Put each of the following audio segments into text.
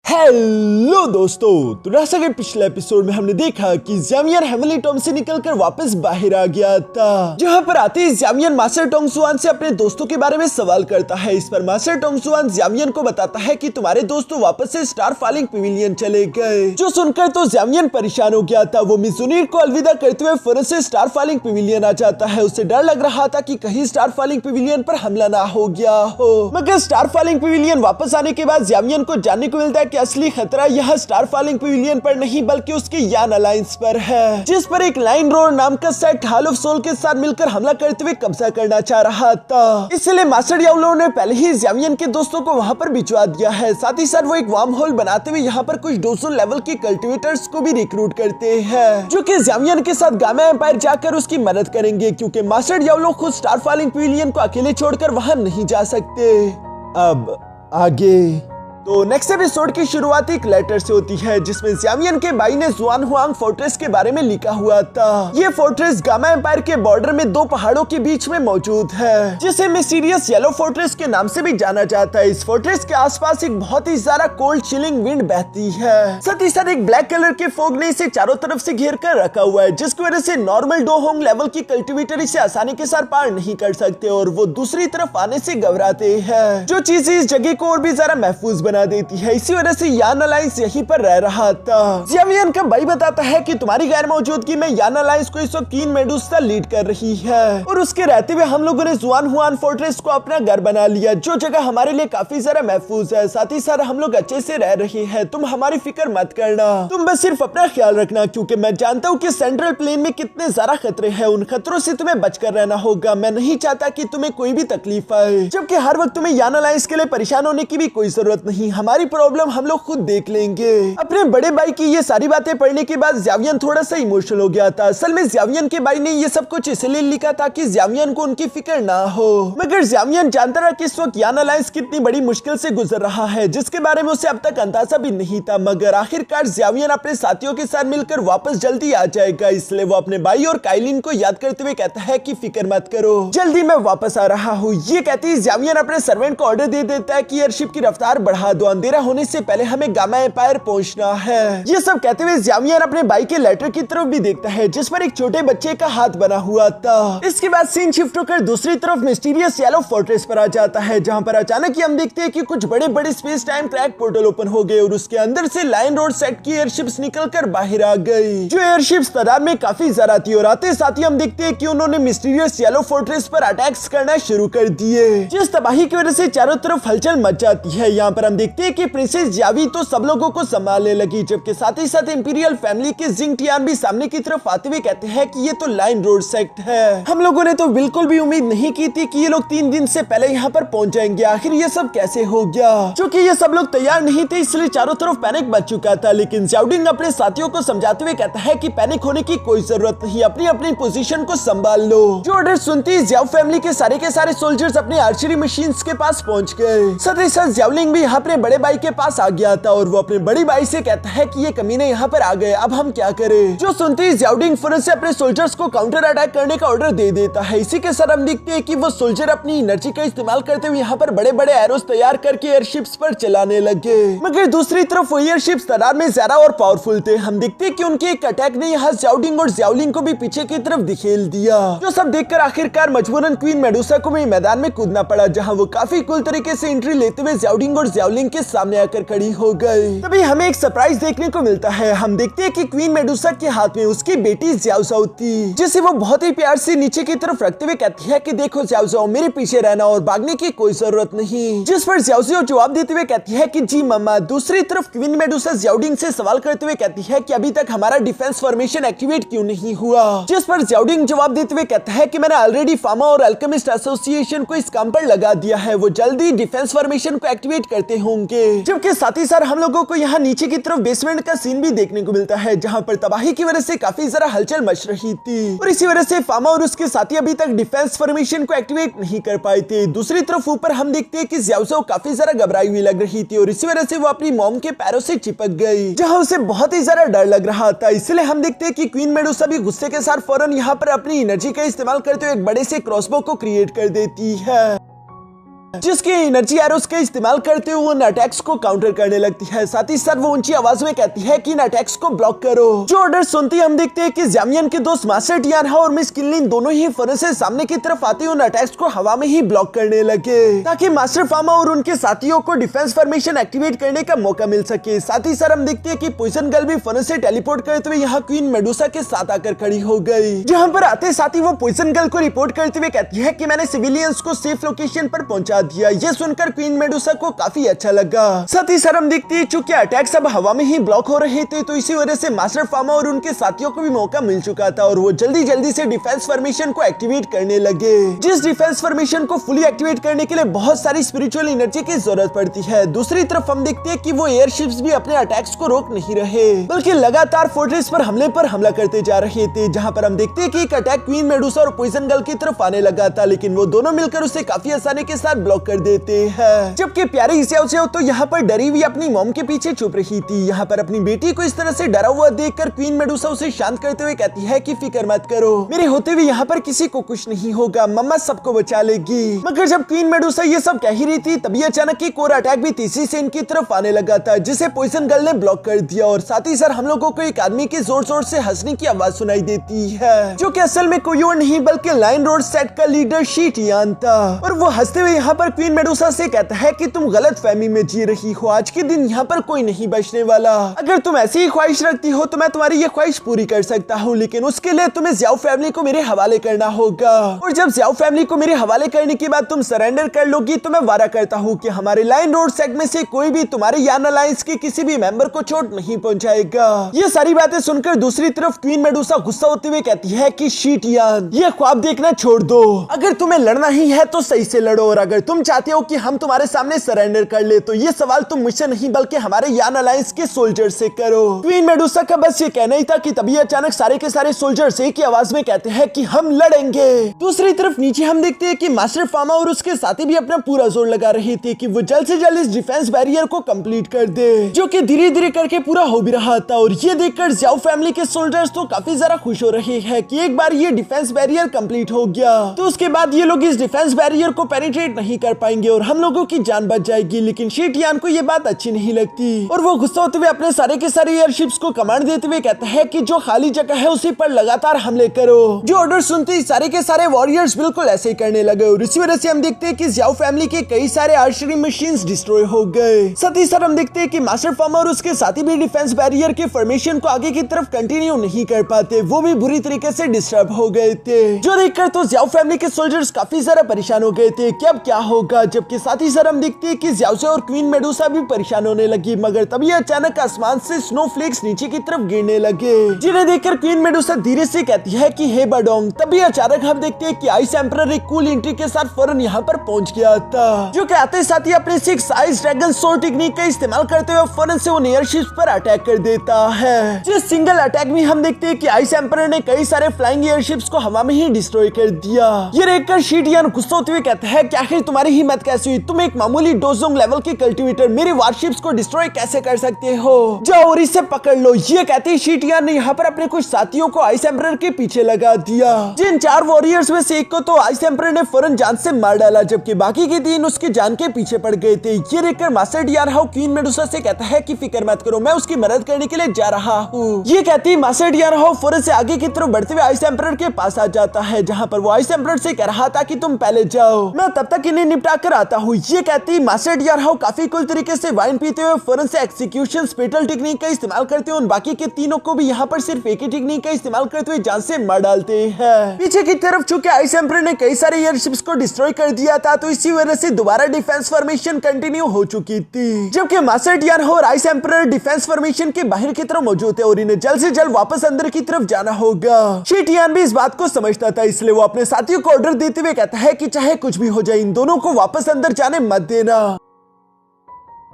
Hello दोस्तों, तो जैसा कि पिछले एपिसोड में हमने देखा कि ज़्यामियन हेवनली टॉम से निकलकर वापस बाहर आ गया था। जहां पर आते ही ज़्यामियन मास्टर टोंगसुआन से अपने दोस्तों के बारे में सवाल करता है। इस पर मास्टर टोंगसुआन ज़्यामियन को बताता है कि तुम्हारे दोस्त वापस से स्टार फॉलिंग पवेलियन चले गए। जो सुनकर तो ज़्यामियन परेशान हो गया था। वो मिज़ुनीर को अलविदा करते हुए फौरन से स्टार फॉलिंग पवेलियन आ जाता है। उसे डर लग रहा था कि कहीं स्टार फॉलिंग पवेलियन पर हमला ना हो गया हो, मगर स्टार फॉलिंग पवेलियन वापस आने के बाद ज़्यामियन को जानने को मिलता है कि असली खतरा यह स्टार फॉलिंग पवेलियन पर नहीं बल्कि उसके यान अलायंस पर है, जिस पर एक लाइन रोर नाम का सेट हाल ऑफ सोल के साथ मिलकर हमला करते हुए कब्जा करना चाह रहा था। इसलिए मास्टर याओलो ने पहले ही ज़्यामियन के दोस्तों को वहां पर भिजवा दिया है। साथ ही साथ वो एक वार्म होल बनाते हुए यहाँ पर कुछ 200 लेवल के कल्टिवेटर्स को भी रिक्रूट करते हैं, जो कि ज़्यामियन के साथ गामा एम्पायर जाकर उसकी मदद करेंगे, क्योंकि मास्टर याओलो खुद स्टार फॉलिंग पवेलियन को अकेले छोड़कर वहां नहीं जा सकते। अब आगे तो नेक्स्ट एपिसोड की शुरुआत एक लेटर से होती है, जिसमें ज़्यामियन के भाई ने जुआनहुआंग फोर्ट्रेस के बारे में लिखा हुआ था। ये फोर्ट्रेस गामा एम्पायर के बॉर्डर में दो पहाड़ों के बीच में मौजूद है, जिसे मिस्टीरियस येलो फोर्ट्रेस के नाम से भी जाना जाता है। इस फोर्ट्रेस के आसपास एक बहुत ही ज्यादा कोल्ड चिलिंग विंड बहती है। साथ ही साथ एक ब्लैक कलर के फोग ने इसे चारों तरफ से घेर कर रखा हुआ है, जिसकी वजह से नॉर्मल डोहोंग लेवल की कल्टिवेटर इसे आसानी के साथ पार नहीं कर सकते और वो दूसरी तरफ आने से घबराते हैं, जो चीज इस जगह को और भी ज्यादा महफूज बना देती है। इसी वजह से यान अलायंस यहीं पर रह रहा था। ज़्यामियन का भाई बताता है कि तुम्हारी गैर मौजूदगी में यान अलायंस को इस वक्त क्वीन मेडुसा लीड कर रही है, और उसके रहते हुए हम लोगों ने जुआनहुआन फोर्ट्रेस को अपना घर बना लिया, जो जगह हमारे लिए काफी ज्यादा महफूज है। साथ ही साथ हम लोग अच्छे से रह रहे हैं। तुम हमारी फिक्र मत करना, तुम बस सिर्फ अपना ख्याल रखना, क्योंकि मैं जानता हूँ कि सेंट्रल प्लेन में कितने ज्यादा खतरे हैं। उन खतरों से तुम्हें बचकर रहना होगा। मैं नहीं चाहता कि तुम्हें कोई भी तकलीफ आए, जबकि हर वक्त तुम्हें यान अलायंस के लिए परेशान होने की भी कोई जरूरत नहीं। हमारी प्रॉब्लम हम लोग खुद देख लेंगे। अपने बड़े भाई की ये सारी बातें पढ़ने के बाद ज़्यामियन थोड़ा सा इमोशनल हो गया था। असल में ज़्यामियन के भाई ने ये सब कुछ इसलिए लिखा था कि ज़्यामियन को उनकी फिक्र ना हो, मगर ज़्यामियन जानता रहा कि इस वक्त यान अलायंस कितनी बड़ी मुश्किल से गुजर रहा है, जिसके बारे में उसे अब तक अंदाजा भी नहीं था। मगर आखिरकार ज़्यामियन अपने साथियों के साथ मिलकर वापस जल्दी आ जाएगा। इसलिए वो अपने भाई और काइलिन को याद करते हुए कहता है कि फिक्र मत करो, जल्दी मैं वापस आ रहा हूँ। ये कहते ही ज़्यामियन अपने सर्वेंट को ऑर्डर दे देता है कि एयरशिप की रफ्तार बढ़ा दो, अंधेरा होने से पहले हमें गामा एम्पायर पहुंचना है। ये सब कहते हुए ज़्यामियन अपने भाई के लेटर की तरफ भी देखता है, जिस पर एक छोटे बच्चे का हाथ बना हुआ था। इसके बाद सीन शिफ्ट होकर दूसरी तरफ मिस्टीरियस येलो फोर्ट्रेस पर आ जाता है, जहां पर अचानक ही हम देखते हैं कि कुछ बड़े बड़े space time crack portal open हो गए और उसके अंदर से लाइन रोड सेट की एयरशिप्स निकलकर बाहर आ गई, जो एयरशिप्स तादाद में काफी ज्यादा थी। और आते साथ ही हम देखते हैं कि उन्होंने मिस्टीरियस येलो फोर्ट्रेस पर अटैक्स करना शुरू कर दिए, जिस तबाही की वजह से चारों तरफ हलचल मच जाती है। यहाँ पर हम देखते हैं कि प्रिंसेस जावी तो सब लोगों को संभालने लगी, जबकि साथ ही साथ इंपीरियल फैमिली के जिंग टियान भी सामने की तरफ आते हुए कहते हैं कि ये तो लाइन रोड सेक्ट है। हम लोगों ने तो बिल्कुल भी उम्मीद नहीं की थी कि ये लोग 3 दिन से पहले यहाँ पर पहुंच जाएंगे। आखिर ये सब कैसे हो गया? क्योंकि ये सब लोग तैयार नहीं थे, इसलिए चारों तरफ पैनिक मच चुका था। लेकिन ज़्याओडिंग अपने साथियों को समझाते हुए कहता है कि पैनिक होने की कोई जरूरत नहीं, अपनी अपनी पोजीशन को संभाल लो। जो ऑर्डर सुनती ही ज़्याओ फैमिली के सारे सोल्जर्स अपने आर्चरी मशीन के पास पहुंच गए। साथ ही साथ ज़्याओलिंग भी यहाँ अपने बड़े भाई के पास आ गया था और वो अपने बड़ी भाई से कहता है कि ये कमीने यहाँ पर आ गए, अब हम क्या करें? जो सुनते ही ज़्याओडिंग फौरन से अपने सोल्जर्स को काउंटर अटैक करने का ऑर्डर दे देता है। इसी के साथ हम देखते हैं कि वो सोल्जर अपनी एनर्जी का इस्तेमाल करते हुए यहाँ पर बड़े बड़े एरोस तैयार करके एयरशिप्स पर चलाने लगे, मगर दूसरी तरफ वो एयरशिप्स तादाद में ज्यादा और पावरफुल थे। हम देखते हैं कि उनके एक अटैक ने यहाँ ज़्याओडिंग और ज़्याओलिंग को भी पीछे की तरफ धकेल दिया, जो सब देखकर आखिरकार मजबूरन क्वीन मेडुसा को भी मैदान में कूदना पड़ा, जहाँ वो काफी कूल तरीके से एंट्री लेते हुए ज़्याओडिंग और ज़्याओलिंग के सामने आकर खड़ी हो गई। तभी हमें एक सरप्राइज देखने को मिलता है। हम देखते हैं कि क्वीन मेडुसा के हाथ में उसकी बेटी ज़्याओज़ाओ थी, जिसे वो बहुत ही प्यार से नीचे की तरफ रखते हुए कहती है कि देखो ज़्याओज़ाओ, मेरे पीछे रहना और भागने की कोई जरूरत नहीं। जिस पर ज़्याओज़ाओ जवाब देते हुए कहती है कि जी मम्मा। दूसरी तरफ क्वीन मेडुसा ज़्याओडिंग से सवाल करते हुए कहती है कि अभी तक हमारा डिफेंस फॉर्मेशन एक्टिवेट क्यों नहीं हुआ? जिस पर ज़्याओडिंग जवाब देते हुए कहता है कि मैंने ऑलरेडी फार्मा और अल्केमिस्ट एसोसिएशन को इस काम पर लगा दिया है, वो जल्दी डिफेंस फॉर्मेशन को एक्टिवेट करते होंगे। जबकि साथ ही साथ हम लोगों को यहाँ नीचे की तरफ बेसमेंट का सीन भी देखने को मिलता है, जहाँ पर तबाही की वजह से काफी जरा हलचल मच रही थी और इसी वजह से फार्मा और उसके साथी अभी तक डिफेंस फॉर्मेशन को एक्टिवेट नहीं कर पाए थे। दूसरी तरफ ऊपर हम देखते हैं कि ज़्याओज़ाओ काफी जरा घबराई हुई लग रही थी और इसी वजह से वो अपनी मॉम के पैरों से चिपक गई, जहाँ उसे बहुत ही ज्यादा डर लग रहा था। इसलिए हम देखते हैं कि क्वीन मेडुसा भी गुस्से के साथ फौरन यहाँ पर अपनी एनर्जी का इस्तेमाल करते हुए एक बड़े से क्रॉसबो को क्रिएट कर देती है। जिसकी एनर्जी एरोस का इस्तेमाल करते हुए उन अटैक्स को काउंटर करने लगती है। साथ ही साथ वो ऊंची आवाज में कहती है कि इन अटैक्स को ब्लॉक करो। जो ऑर्डर सुनते ही हम देखते हैं कि ज़ामियन के दोस्त मास्टर टियानहा और मिस किनलिन दोनों ही फौरन से सामने की तरफ आते उन अटैक्स को हवा में ही ब्लॉक करने लगे ताकि मास्टर फार्मा और उनके साथियों को डिफेंस फॉर्मेशन एक्टिवेट करने का मौका मिल सके। साथ ही साथ हम देखते हैं कि पॉइजन गर्ल भी फौरन से टेलीपोर्ट करते हुए यहाँ क्वीन मेडुसा के साथ आकर खड़ी हो गई। जहाँ पर आते साथ ही वो पॉइजन गर्ल को रिपोर्ट करते हुए कहती है कि मैंने सिविलियंस को सेफ लोकेशन पर पहुंचा दिया। ये सुनकर क्वीन मेडुसा को काफी अच्छा लगा। साथ ही साथ हम देखते हैं चूंकि अटैक्स अब हवा में ही ब्लॉक हो रहे थे तो इसी वजह से मास्टर फार्मा और उनके साथियों को भी मौका मिल चुका था और वो जल्दी से डिफेंस फॉर्मेशन को एक्टिवेट करने लगे। जिस डिफेंस फॉर्मेशन को फुली एक्टिवेट करने के लिए बहुत सारी स्पिरिचुअल एनर्जी की जरूरत पड़ती है। दूसरी तरफ हम देखते हैं कि वो एयरशिप्स भी अपने अटैक्स को रोक नहीं रहे बल्कि लगातार फोर्ट्रेस पर हमला करते जा रहे थे। जहां पर हम देखते हैं कि एक अटैक क्वीन मेडुसा और पॉइजन गर्ल की तरफ आने लगा था लेकिन वो दोनों मिलकर उसे काफी आसानी के साथ ब्लॉक कर देते हैं। जबकि प्यारी ज़्याओ तो यहाँ पर डरी हुई अपनी मॉम के पीछे छुप रही थी। यहाँ पर अपनी बेटी को इस तरह से डरा हुआ देखकर क्वीन मेडुसा उसे शांत करते हुए कहती है कि फिक्र मत करो, मेरे होते हुए यहाँ पर किसी को कुछ नहीं होगा, मम्मा सबको बचा लेगी। मगर जब क्वीन मेडुसा ये सब कह ही रही थी तभी अचानक एक और अटैक भी तीसरी से इनकी तरफ आने लगा था जिसे पॉइजन गर्ल ने ब्लॉक कर दिया और साथ ही साथ हम लोगों को एक आदमी की जोर से हंसने की आवाज सुनाई देती है जो कि असल में कोई और नहीं बल्कि लाइन रोड सेट का लीडर शी टियान था। और वो हंसते हुए यहाँ पर क्वीन मेडुसा से कहता है कि तुम गलत फहमी में जी रही हो, आज के दिन यहाँ पर कोई नहीं बचने वाला। अगर तुम ऐसी ही ख्वाहिश रखती हो तो मैं तुम्हारी ये ख्वाहिश पूरी कर सकता हूँ लेकिन उसके लिए तुम्हें ज़ियाओ फैमिली को मेरे हवाले करना होगा और जब ज़ियाओ फैमिली को मेरे हवाले करने के बाद तुम सरेंडर कर लोगी तो मैं वादा करता हूँ कि हमारे लाइन रोड सेट में से कोई भी तुम्हारे यान अलायंस के किसी भी मेंबर को चोट नहीं पहुंचाएगा। ये सारी बातें सुनकर दूसरी तरफ क्वीन मेडुसा गुस्सा होते हुए कहती है कि शी टियान ये ख्वाब देखना छोड़ दो, अगर तुम्हें लड़ना ही है तो सही से लड़ो और अगर तुम चाहते हो कि हम तुम्हारे सामने सरेंडर कर ले तो ये सवाल तुम मुझसे नहीं बल्कि हमारे यान अलायंस के सोल्जर से करो। क्वीन मेडुसा का बस ये कहना ही था कि तभी अचानक सारे के सारे सोल्जर्स एक ही आवाज में कहते हैं कि हम लड़ेंगे। दूसरी तरफ नीचे हम देखते हैं कि मास्टर फार्मा और उसके साथी भी अपना पूरा जोर लगा रहे थे कि वो जल्द से जल्द इस डिफेंस बैरियर को कंप्लीट कर दे जो कि धीरे धीरे करके पूरा हो भी रहा था। और ये देखकर ज़ियाओ फैमिली के सोल्जर्स तो काफी ज्यादा खुश हो रहे हैं कि एक बार ये डिफेंस बैरियर कंप्लीट हो गया तो उसके बाद ये लोग इस डिफेंस बैरियर को पेनिट्रेट नहीं कर पाएंगे और हम लोगों की जान बच जाएगी। लेकिन शी टियान को ये बात अच्छी नहीं लगती और वो गुस्सा होते हुए अपने सारे के सारे एयरशिप्स को कमांड देते हुए कहता है कि जो खाली जगह है उसी पर लगातार हमले करो। जो ऑर्डर सुनते ही सारे के सारे वॉरियर्स बिल्कुल ऐसे ही करने लगे और इसी वजह से हम देखते हैं कि ज़ियाओ फैमिली के कई सारे आर्चरी मशीन्स डिस्ट्रॉय हो गए। साथ ही साथ हम देखते हैं कि मास्टर फार्मा और उसके साथी भी डिफेंस बैरियर के फॉर्मेशन को आगे की तरफ कंटिन्यू नहीं कर पाते, वो भी बुरी तरीके से डिस्टर्ब हो गए थे। जो देखकर तो ज़ियाओ फैमिली के सोल्जर्स काफी ज्यादा परेशान हो गए थे कि अब क्या होगा। जबकि साथ ही साथ हम देखते हैं कि ज़ियाओ और क्वीन मेडुसा भी परेशान होने लगी मगर तभी अचानक आसमान से स्नोफ्लेक्स नीचे की तरफ गिरने लगे जिन्हें देखकर क्वीन मेडुसा धीरे से कहती है कि हे बाडोंग। तभी अचानक हम देखते हैं कि आइस एम्परर एक कूल एंट्री के साथ फौरन यहाँ पर पहुंच गया था जो कि आते साथ ही अपने 6 आइस ड्रैगन सोर्ड टेक्निक का इस्तेमाल करते हुए फौरन से उन एयरशिप्स पर अटैक कर देता है। जिस सिंगल अटैक में हम देखते हैं कि आइस एम्परर ने कई सारे फ्लाइंग एयरशिप्स को हवा में ही डिस्ट्रॉय कर दिया। ये देखकर शी टियान गुस्सा होते हुए कहता है कि आखिर तुम्हारी हिम्मत कैसे हुई, तुम एक मामूली डोजोंग लेवल के कल्टीवेटर मेरे वारशिप्स को डिस्ट्रॉय कैसे कर सकते हो, जाओ और इसे पकड़ लो। ये कहते ही शी टियान ने यहाँ पर अपने कुछ साथियों को आइस एम्परर के पीछे लगा दिया। जिन 4 वॉरियर्स में से एक को तो आइस एम्परर ने फौरन जान से मार डाला जबकि बाकी के 3 उसकी जान के पीछे पड़ गए थे। ये देखकर मास्टर टियानहा क्वीन मेडुसा से कहता है कि फिक्र मत करो, मैं उसकी मदद करने के लिए जा रहा हूँ। ये कहती मास्टर टियानहा फौरन से आगे की तरफ बढ़ते हुए आइस एम्परर के पास आ जाता है जहाँ पर वो आइस एम्परर से कह रहा था कि तुम पहले जाओ, मैं तब तक इन्हें निपटा कर आता हूँ। ये कहती मास्टर टियानहा काफी कुल तरीके से वाइन पीते हुए फौरन से एक्सिक्यूशन स्पेटल टेक्निक का इस्तेमाल करते हुए उन बाकी के तीनों को भी यहाँ पर सिर्फ एक ही टेक्निक का इस्तेमाल करते हुए जान से मार डालते हैं। पीछे की तरफ चूंकि आइस एम्परर ने कई सारे एयरशिप्स को डिस्ट्रॉय कर दिया था तो इसी वजह से दोबारा डिफेंस फॉर्मेशन कंटिन्यू हो चुकी थी जबकि मास्टर टियानहा और आइस एम्परर डिफेंस फॉर्मेशन के बाहर की तरफ मौजूद थे और इन्हें जल्द से जल्द वापस अंदर की तरफ जाना होगा। शी टियान भी इस बात को समझता था इसलिए वो अपने साथियों को ऑर्डर देते हुए कहता है कि चाहे कुछ भी हो जाए इन दोनों को वापस अंदर जाने मत देना।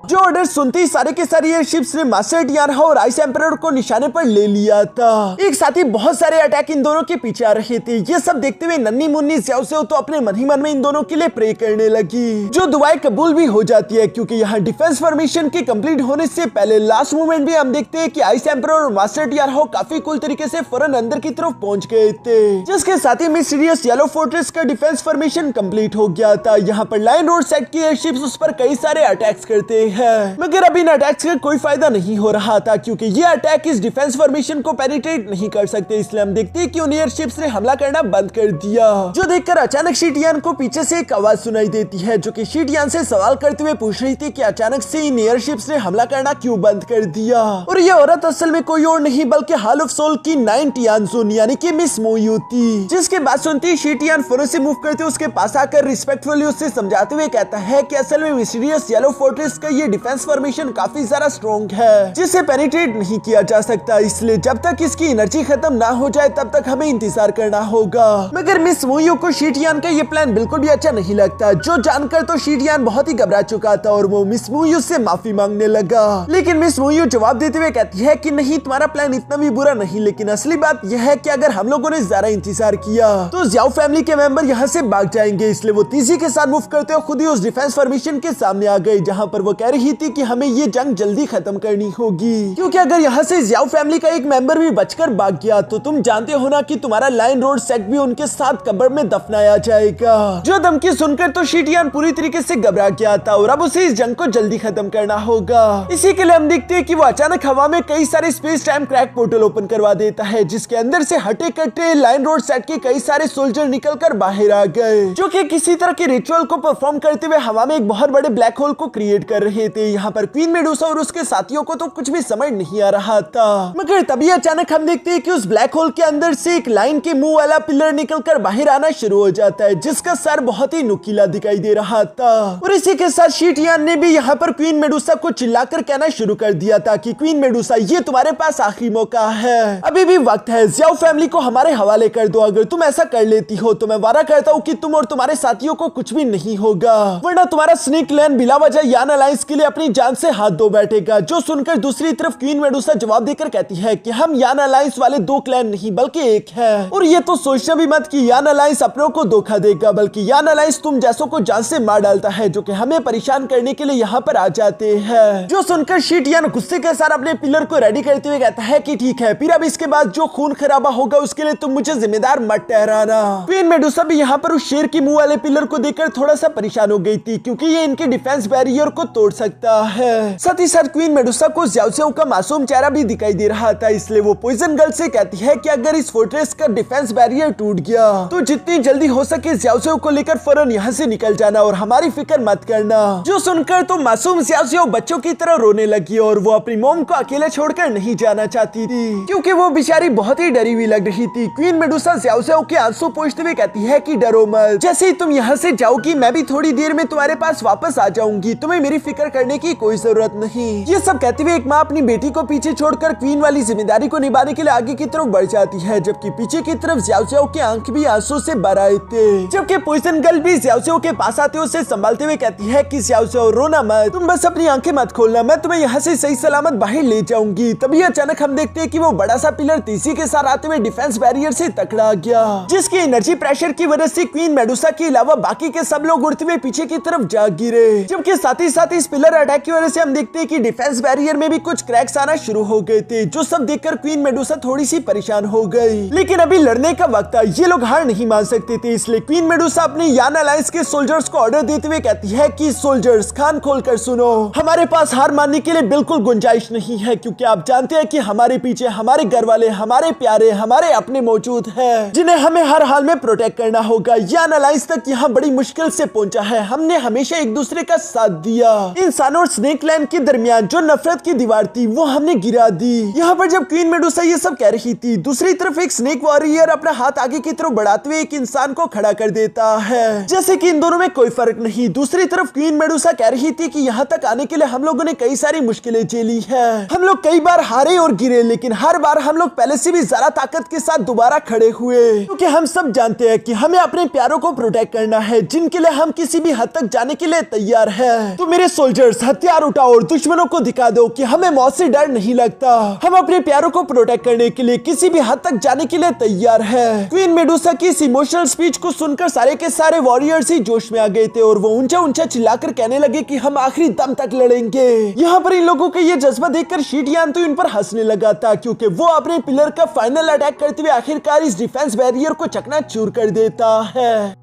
जो ऑर्डर सुनते ही सारे के सारे एयरशिप्स ने मास्टर टियाना और आइस एम्परर को निशाने पर ले लिया था। एक साथ ही बहुत सारे अटैक इन दोनों के पीछे आ रहे थे। ये सब देखते हुए नन्ही मुन्नी ज़्याओ सेओ तो अपने मन ही मन में इन दोनों के लिए प्रे करने लगी, जो दुआएं कबूल भी हो जाती है, क्योंकि यहाँ डिफेंस फॉर्मेशन के कंप्लीट होने से पहले लास्ट मोमेंट भी हम देखते हैं कि आइस एम्परर और मास्टर टियाना काफी कूल तरीके से फौरन अंदर की तरफ पहुंच गए थे, जिसके साथ ही मिस्टीरियस येलो फोर्ट्रेस का डिफेंस फॉर्मेशन कंप्लीट हो गया था। यहाँ पर लाइन रोड सेट की एयरशिप्स उस पर कई सारे अटैक्स करते हैं, मगर अब इन अटैक्स का कोई फायदा नहीं हो रहा था, क्योंकि ये अटैक इस डिफेंस फॉर्मेशन को पेनिट्रेट नहीं कर सकते। इसलिए हम देखते हैं कि उन एयरशिप्स ने हमला करना बंद कर दिया, जो देखकर अचानक शी टियान को पीछे से एक आवाज सुनाई देती है, जो कि शी टियान से सवाल करते हुए पूछ रही थी कि अचानक से इन एयरशिप्स ने हमला करना क्यों बंद कर दिया। और ये औरत असल में कोई और नहीं बल्कि हाल ऑफ सोल की 9 टियानजुन यानी कि मिस मोयू थी, जिसके बाद सुनती ही शी टियान फौरन से मूव करते उसके पास आकर रिस्पेक्टफुली उससे समझाते हुए कहता है कि असल में मिस्टीरियस येलो फोर्ट्रेस का ये डिफेंस फॉर्मेशन काफी ज्यादा स्ट्रॉन्ग है, जिसे पेनिट्रेट नहीं किया जा सकता, इसलिए जब तक इसकी एनर्जी खत्म ना हो जाए तब तक हमें इंतजार करना होगा। मगर मिस मोयू को शी टियान का ये प्लान बिल्कुल भी अच्छा नहीं लगता, जो जानकर तो शी टियान बहुत ही घबरा चुका था और वो मिस मोयू से माफी मांगने लगा। लेकिन मिस मोयू जवाब देते हुए कहती है कि नहीं, तुम्हारा प्लान इतना भी बुरा नहीं, लेकिन असली बात यह है कि अगर हम लोगों ने ज्यादा इंतजार किया तो ज़्याओ फैमिली के मेंबर यहाँ से भाग जाएंगे। इसलिए वो तेजी के साथ मूव करते हुए खुद ही उस डिफेंस फॉर्मेशन के सामने आ गई, जहाँ पर वो कह रही थी कि हमें ये जंग जल्दी खत्म करनी होगी, क्योंकि अगर यहाँ से ज़्याओ फैमिली का एक मेंबर भी बचकर भाग गया तो तुम जानते हो ना कि तुम्हारा लाइन रोड सेक्ट भी उनके साथ कब्र में दफनाया जाएगा। जो धमकी सुनकर तो शी टियान पूरी तरीके से घबरा गया था और अब उसे इस जंग को जल्दी खत्म करना होगा। इसी के लिए हम देखते हैं कि वो अचानक हवा में कई सारे space time crack portal open करवा देता है, जिसके अंदर से हटे कटे लाइन रोड सेट के कई सारे सोल्जर निकलकर बाहर आ गए, जो कि किसी तरह के रिचुअल को परफॉर्म करते हुए हवा में एक बहुत बड़े ब्लैक होल को क्रिएट कर रहे थे। यहाँ पर क्वीन मेडुसा और उसके साथियों को तो कुछ भी समझ नहीं आ रहा था, मगर तभी अचानक हम देखते हैं कि उस ब्लैक होल के अंदर से एक लाइन के मुंह वाला पिलर निकलकर बाहर आना शुरू हो जाता है, जिसका सर बहुत ही नुकीला दिखाई दे रहा था। और इसी के साथ शी टियान ने भी यहाँ पर क्वीन मेडुसा को चिल्लाकर कहना शुरू कर दिया था कि क्वीन मेडुसा, ये तुम्हारे पास आखिरी मौका है, अभी भी वक्त है, ज़्याओ फैमिली को हमारे हवाले कर दो। अगर तुम ऐसा कर लेती हो तो मैं वादा करता हूँ कि तुम और तुम्हारे साथियों को कुछ भी नहीं होगा, वरना तुम्हारा स्नेक क्लैन बिला वजह यान अलायंस के लिए अपनी जान से हाथ धो बैठेगा। जो सुनकर दूसरी तरफ क्वीन मेडुसा जवाब देकर कहती है कि हम यान अलायंस वाले 2 क्लैन नहीं बल्कि एक है, और ये तो सोचना भी मत कि यान अलायंस अपनों को धोखा देगा, बल्कि यान अलायंस तुम जैसों को जान से मार डालता है, जो कि हमें परेशान करने के लिए यहाँ पर आ जाते हैं। जो सुनकर शी टियान गुस्से के साथ अपने पिलर को रेडी करते हुए कहता है कि ठीक है, फिर अब इसके बाद जो खून खराबा होगा उसके लिए तुम मुझे जिम्मेदार मत ठहराना। क्वीन मेडुसा भी यहाँ पर उस शेर की मुंह वाले पिलर को देखकर थोड़ा सा परेशान हो गई थी, क्योंकि ये इनके डिफेंस बैरियर को तोड़ सकता है। साथ ही साथ क्वीन मेडुसा को ज़्याओ सेओ का मासूम चेहरा भी दिखाई दे रहा था, इसलिए वो पॉइजन गर्ल से कहती है कि अगर इस फोर्ट्रेस का डिफेंस बैरियर टूट गया तो जितनी जल्दी हो सके ज़्याओ सेओ को लेकर फौरन यहाँ से निकल जाना और हमारी फिक्र मत करना। जो सुनकर तो मासूम ज़्याओ सेओ बच्चों की तरह रोने लगी और वो अपनी मॉम को अकेले छोड़कर नहीं जाना चाहती थी, क्योंकि वो बेचारी बहुत ही डरी हुई लग रही थी। क्वीन मेडुसा ज़्याओ सेओ के आंसू पोंछते हुए कहती है कि डरो मत, जैसे ही तुम यहाँ से जाओगी मैं भी थोड़ी देर में तुम्हारे पास वापस आ जाऊंगी, तुम्हें मेरी फिक्र करने की कोई जरूरत नहीं। ये सब कहते हुए एक माँ अपनी बेटी को पीछे छोड़कर क्वीन वाली जिम्मेदारी को निभाने के लिए आगे की तरफ बढ़ जाती है, जबकि पीछे की तरफ ज़्याओ सेओ के आंख भी आंसू से भर आए थे। जबकि पॉइजन गर्ल भी ज़्याओ सेओ के पास आते उसे संभालते हुए कहती है कि ज़्याओ सेओ रोना मत, तुम बस अपनी आंखें मत खोलना, मैं तुम्हें यहाँ से सही सलामत बाहर ले जाऊंगी। तभी अचानक हम देखते हैं कि वो बड़ा सा पिलर तेजी के साथ आते हुए डिफेंस बैरियर से टकरा गया, जिसकी एनर्जी प्रेशर की वजह से क्वीन मेडुसा के अलावा बाकी के सब लोग उड़ते हुए पीछे की तरफ जा गिरे। जबकि साथ ही इस पिलर अटैक की वजह से हम देखते हैं कि डिफेंस बैरियर में भी कुछ क्रैक्स आना शुरू हो गए थे, जो सब देखकर क्वीन मेडुसा थोड़ी सी परेशान हो गई। लेकिन अभी लड़ने का वक्त था, ये लोग हार नहीं मान सकते थे, इसलिए क्वीन मेडुसा अपने यान अलायंस के सोल्जर्स को ऑर्डर देते हुए कहती है कि सोल्जर्स कान खोलकर सुनो, हमारे पास हार मानने के लिए बिल्कुल गुंजाइश नहीं है, क्योंकि आप जानते हैं कि हमारे पीछे हमारे घर वाले, हमारे प्यारे, हमारे अपने मौजूद हैं, जिन्हें हमें हर हाल में प्रोटेक्ट करना होगा। यान अलायंस तक यहाँ बड़ी मुश्किल से पहुंचा है, हमने हमेशा एक दूसरे का साथ दिया। इंसानों और स्नेक लैंड के दरमियान जो नफरत की दीवार थी वो हमने गिरा दी। यहाँ पर जब क्वीन मेडुसा ये सब कह रही थी, दूसरी तरफ एक स्नेक वॉरियर अपना हाथ आगे की तरफ बढ़ाते हुए एक इंसान को खड़ा कर देता है, जैसे कि इन दोनों में कोई फर्क नहीं। दूसरी तरफ क्वीन मेडुसा कह रही थी कि यहाँ तक आने के लिए हम लोगों ने कई सारी मुश्किलें झेली है, हम लोग कई बार हारे और गिरे, लेकिन हर बार हम लोग पहले से भी ज्यादा ताकत के साथ दोबारा खड़े हुए, क्योंकि हम सब जानते हैं कि हमें अपने प्यारों को प्रोटेक्ट करना है, जिनके लिए हम किसी भी हद तक जाने के लिए तैयार है। तो मेरे सोल्जर सोल्जर्स हथियार उठाओ और दुश्मनों को दिखा दो कि हमें मौत से डर नहीं लगता, हम अपने प्यारों को प्रोटेक्ट करने के लिए किसी भी हद तक जाने के लिए तैयार है। क्वीन मेडुसा की इस इमोशनल स्पीच को सुनकर सारे के सारे वॉरियर्स ही जोश में आ गए थे और वो ऊंचा ऊंचा चिल्लाकर कहने लगे कि हम आखिरी दम तक लड़ेंगे। यहाँ पर इन लोगों का ये जज्बा देखकर शीटियान तो इन पर हंसने लगा था, क्योंकि वो अपने पिलर का फाइनल अटैक करते हुए आखिरकार इस डिफेंस बैरियर को चकनाचूर कर देता है,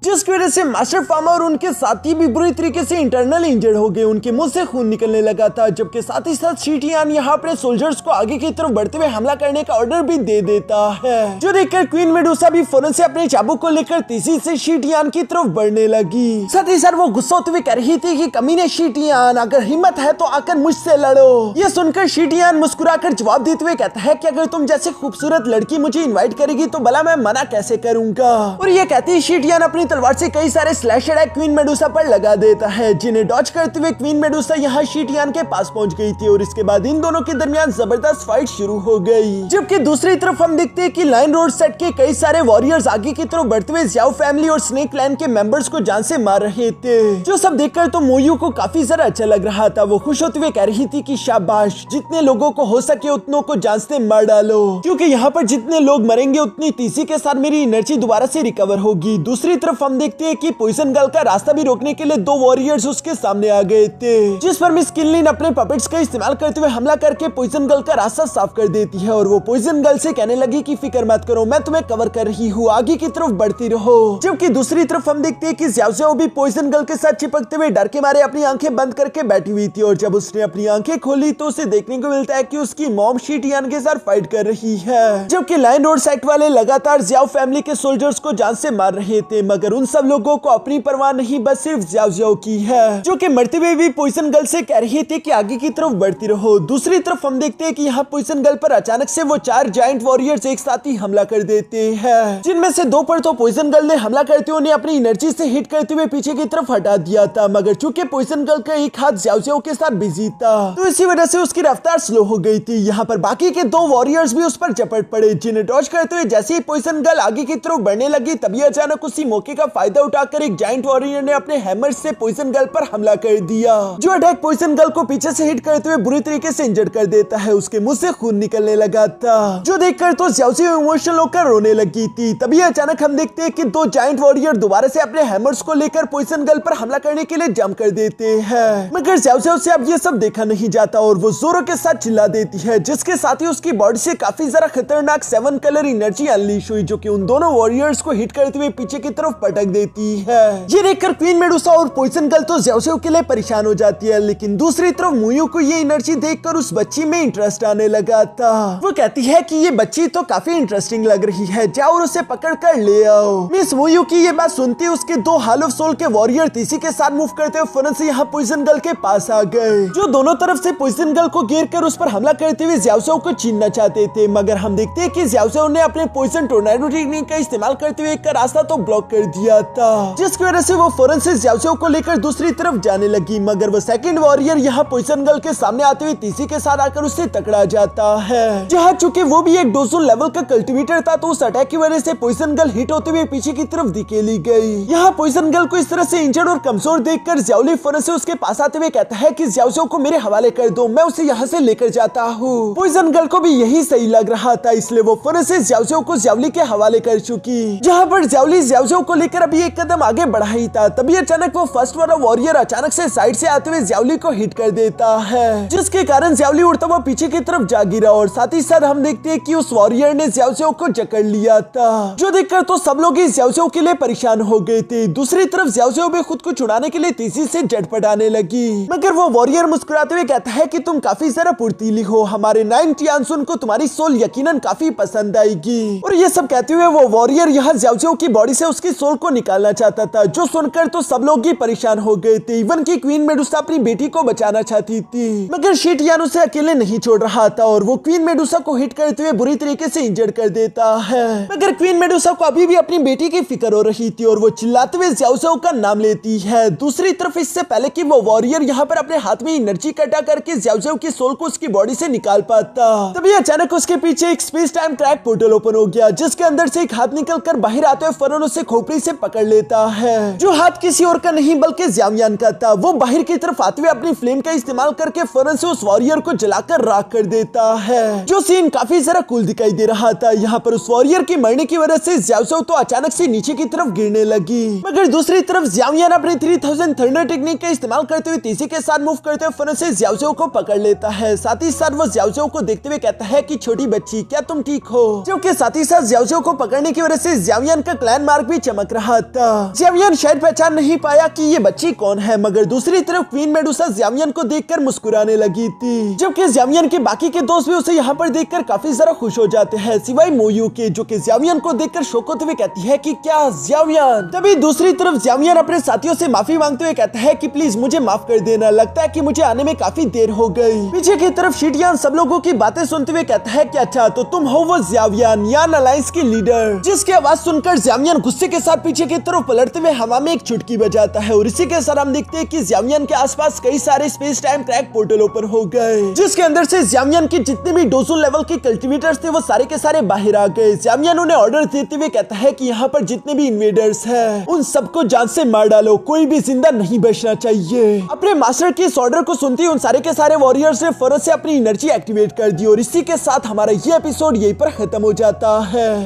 जिसकी वजह से मास्टर फार्मा और उनके साथी भी बुरी तरीके से इंटरनल इंजर्ड हो गए। उनके मुंह से खून निकलने लगा था, जबकि साथ ही साथ शीटियान यहाँ अपने सोल्जर्स को आगे की तरफ बढ़ते हुए हमला करने का ऑर्डर भी दे देता है, जो देखकर क्वीन मेडुसा भी फौरन से अपने चाबुक को लेकर तेजी से शीटियान की तरफ बढ़ने लगी। साथ ही साथ वो गुस्सा होते हुए कह रही थी कि कमीने शीटियान, अगर हिम्मत है तो आकर मुझसे लड़ो। ये सुनकर शीटियान मुस्कुराकर जवाब देते हुए कहता है कि अगर तुम जैसे खूबसूरत लड़की मुझे इन्वाइट करेगी तो भला मैं मना कैसे करूंगा। और ये कहती शीटियान अपनी तलवार से कई सारे स्लैश अटैक क्वीन मेडुसा पर लगा देता है, जिन्हें डॉज करते हुए क्वीन मेडुसा यहाँ शीटियान के पास पहुंच गई थी और इसके बाद इन दोनों के दरमियान जबरदस्त फाइट शुरू हो गई। जबकि दूसरी तरफ हम देखते हैं कि लाइन रोड सेट के कई सारे वॉरियर्स आगे की तरफ बढ़ते हुए ज़्याओ फैमिली और स्नेक क्लैन के मेंबर्स को जान से मार रहे थे, जो सब देखकर तो मोयू को काफी ज्यादा अच्छा लग रहा था। वो खुश होते हुए कह रही थी कि शाबाश, जितने लोगों को हो सके उतनों को जान से मार डालो, क्योंकि यहाँ पर जितने लोग मरेंगे उतनी तेजी के साथ मेरी एनर्जी दोबारा से रिकवर होगी। दूसरी तरफ हम देखते हैं कि पॉइजन गर्ल का रास्ता भी रोकने के लिए दो वॉरियर्स उसके सामने आ गए थे, जिस पर मिस किनलिन अपने पपेट्स का इस्तेमाल करते हुए हमला करके पॉइजन गर्ल का रास्ता साफ कर देती है और वो पॉइजन गर्ल से कहने लगी कि फिक्र मत करो, मैं तुम्हें कवर कर रही हूँ, आगे की तरफ बढ़ती रहो। जबकि दूसरी तरफ हम देखते हैं कि ज़्याओ ज़्याओ भी पॉइजन गर्ल के साथ चिपकते हुए डर के मारे अपनी आंखें बंद करके बैठी हुई थी, और जब उसने अपनी आंखें खोली तो उसे देखने को मिलता है कि उसकी मॉम शीटियान के साथ फाइट कर रही है। जबकि लाइन रोड सेक्ट वाले लगातार ज़्याओ फैमिली के सोल्जर्स को जान से मार रहे थे, मगर उन सब लोगों को अपनी परवाह नहीं बस सिर्फ ज़्याओ ज़्याओ की है, जो कि मरते हुए भी पॉइजन गर्ल से कह रही थी कि आगे की तरफ बढ़ती रहो। दूसरी तरफ हम देखते हैं कि यहाँ पॉइजन गर्ल पर अचानक से वो 4 जायंट वॉरियर्स एक साथ ही हमला कर देते हैं, जिनमें से 2 पर तो पॉइजन गर्ल ने हमला करते हुए उन्हें अपनी एनर्जी से हिट करते हुए पीछे की तरफ हटा दिया था, मगर चूंकि पॉइजन गर्ल का एक हाथ ज़्याओ ज़्याओ के साथ बिजी था तो इसी वजह से उसकी रफ्तार स्लो हो गई थी। यहाँ पर बाकी के 2 वॉरियर्स भी उस पर झपट पड़े, जिन्हें डॉज करते हुए जैसे ही पॉइजन गर्ल आगे की तरफ बढ़ने लगी तभी अचानक उसी मौके का फायदा उठाकर एक जायंट वॉरियर ने अपने हैमर से पॉइजन गर्ल पर हमला कर दिया, जो अटैक पॉइजन गर्ल को पीछे से हिट करते हुए बुरी तरीके से इंजर्ड कर देता है। उसके मुंह से खून निकलने लगा था, जो देखकर तो ज़्याओ ज़्याओ इमोशनल होकर रोने लगी थी। तभी अचानक हम देखते हैं कि 2 जायंट वॉरियर दोबारा से अपने हैमर्स को लेकर पॉइजन गर्ल पर हमला करने के लिए जंप कर देते हैं, मगर ज़्याओ ज़्याओ से अब ये सब देखा नहीं जाता और वो जोरों के साथ चिल्ला देती है, जिसके साथ ही उसकी बॉडी से काफी ज्यादा खतरनाक 7 कलर एनर्जी अनलीश हुई, जो कि उन दोनों वॉरियर्स को हिट करते हुए पीछे की तरफ पटक देती है। ये देखकर क्वीन मेडुसा और पॉइजन गर्ल तो ज़्याओ ज़्याओ के लिए परेशान हो जाती है, लेकिन दूसरी तरफ मोयू को ये एनर्जी देखकर उस बच्ची में इंटरेस्ट आने लगा था। वो कहती है कि ये बच्ची तो काफी इंटरेस्टिंग लग रही है, जाओ और उसे पकड़ कर ले आओ। मिस मोयू की ये बात सुनते ही उसके 2 हाल ऑफ सोल के वॉरियर तेजी के साथ मूव करते हुए फौरन से यहाँ पॉइजन गर्ल के पास आ गए, जो दोनों तरफ से पॉइजन गर्ल को घेर कर उस पर हमला करते हुए ज़्याओ ज़्याओ को छीनना चाहते थे, मगर हम देखते हैं कि ज़्याओ ज़्याओ ने अपने पॉइजन टोर्नेडो टेक्निक का इस्तेमाल करते हुए एक का रास्ता तो ब्लॉक कर दिया था, जिसकी वजह से वो फौरन से ज़्याओ ज़्याओ को लेकर दूसरी तरफ जाने लगी, मगर वो सेकंड वॉरियर यहाँ पॉइजन गर्ल के सामने आते हुए तीसरी के साथ आकर उससे टकरा जाता है। जहाँ चूंकि वो भी एक डोजो लेवल का कल्टिवेटर था तो उस अटैक की वजह से पॉइजन गर्ल हिट होते हुए पीछे की तरफ धकेली गई। यहाँ पॉइजन गर्ल को इस तरह से इंजर्ड और कमजोर देखकर ज़्याओली फौरन से उसके पास आते हुए कहता है कि ज़्याओ ज़्याओ को मेरे हवाले कर दो, मैं उसे यहाँ से लेकर जाता हूँ। पॉइजन गर्ल को भी यही सही लग रहा था, इसलिए वो फौरन से ज़्याओ ज़्याओ को ज़्याओली के हवाले कर चुकी। जहाँ पर ज़्याओली ज़्याओ ज़्याओ को लेकर अभी एक कदम आगे बढ़ा ही था, तभी अचानक वो फर्स्ट वाला वॉरियर अचानक से साइड से आते हुए ज़्याओली को हिट कर देता है, जिसके कारण ज़्याओली उड़ता हुआ पीछे की तरफ जा गिरा और साथ ही साथ हम देखते हैं कि उस वॉरियर ने ज़्याओ ज़्याओ को जकड़ लिया था, जो देखकर तो सब लोग ही ज़्याओ ज़्याओ के लिए परेशान हो गए थे। दूसरी तरफ ज़्याओ ज़्याओ भी खुद को छुड़ाने के लिए तेजी से झटपटाने लगी, मगर वो वॉरियर मुस्कुराते हुए कहता है कि तुम काफी ज्यादा फुर्तीली हो, हमारे 9 टियानसुन को तुम्हारी सोल यकीनन काफी पसंद आएगी। और ये सब कहते हुए वो वॉरियर यहाँ ज़्याओ ज़्याओ की बॉडी से उसकी सोल को निकालना चाहता था, जो सुनकर तो सब लोग ही परेशान हो गए थे। इवन की क्वीन मेडुसा अपनी बेटी को बचाना चाहती थी, मगर शीटियान उसे अकेले नहीं छोड़ रहा था और वो क्वीन मेडुसा को हिट करते हुए बुरी तरीके से इंजर्ड कर देता है। मगर क्वीन मेडुसा को अभी भी अपनी बेटी की फिक्र हो रही थी और वो चिल्लाते हुए ज़्याओ ज़्याओ का नाम लेती है। दूसरी तरफ इससे पहले कि वो वॉरियर यहाँ पर अपने हाथ में एनर्जी इकट्ठा करके ज़्याओ ज़्याओ की सोल को उसकी बॉडी से निकाल पाता, तभी अचानक उसके पीछे एक space time track portal open हो गया, जिसके अंदर से एक हाथ निकल कर बाहर आते हुए फौरन उसे खोपड़ी से पकड़ लेता है। जो हाथ किसी और का नहीं बल्कि ज़्यामियान का था। वो बाहर की तरफ आते हुए अपनी फ्लेम का इस्तेमाल करके फौरन से उस वॉरियर को जलाकर राख कर देता है। जो सीन काफी जरा कूल दिखाई दे रहा था। यहाँ पर उस वॉरियर के मरने की वजह से ज़्याओ ज़्याओ तो अचानक से नीचे की तरफ गिरने लगी, मगर दूसरी तरफ ज़्यामियान अपने 3000 थंडर टेक्निक का इस्तेमाल करते हुए तेजी के साथ मूव करते हुए फौरन से ज़्याओ ज़्याओ को पकड़ लेता है। साथ ही साथ वो ज़्याओ ज़्याओ को देखते हुए कहता है कि छोटी बच्ची, क्या तुम ठीक हो? जबकि साथ ही साथ ज़्याओ ज़्याओ को पकड़ने की वजह से ज़्यामियान का क्लैन मार्क भी चमक रहा था। ज़्यामियान शायद पहचान नहीं पाया कि ये बच्ची कौन है, मगर दूसरी तरफ क्वीन मेडुसा ज़्यामियान को देखकर मुस्कुराने लगी थी। जबकि ज़्यामियान के बाकी के दोस्त भी उसे यहाँ पर देखकर काफी जरा खुश हो जाते हैं, सिवाय मोयू के, जो कि ज़्यामियान को देखकर शौक होते हुए कहती है कि क्या ज़्यामियान। तभी दूसरी तरफ ज़्यामियान अपने साथियों से माफी मांगते हुए कहता है कि प्लीज मुझे माफ कर देना, लगता है कि मुझे आने में काफी देर हो गई। पीछे की तरफ शीटियान सब लोगों की बातें सुनते हुए कहता है कि अच्छा तो तुम हो वो ज़्यामियान, यान अलायंस की लीडर। जिसकी आवाज सुनकर ज़्यामियान गुस्से के साथ पीछे की तरफ पलटते हुए हवा में एक चुटकी बजाता है और इसी के साथ हम देखते हैं कि ज़्यामियान के आसपास कई सारे space time crack portal open हो गए, जिसके अंदर से ज़्यामियान की जितने भी डोजन लेवल के कल्टीवेटर्स थे वो सारे के सारे बाहर आ गए। ज़्यामियान उन्हें ऑर्डर देते हुए कहता है कि यहाँ पर जितने भी इन्वेडर्स हैं उन सबको जान से मार डालो, कोई भी जिंदा नहीं बचना चाहिए। अपने मास्टर के इस ऑर्डर को सुनते ही उन सारे के सारे वॉरियर्स ने फौरन से अपनी एनर्जी एक्टिवेट कर दी और इसी के साथ हमारा ये एपिसोड यहीं पर खत्म हो जाता है।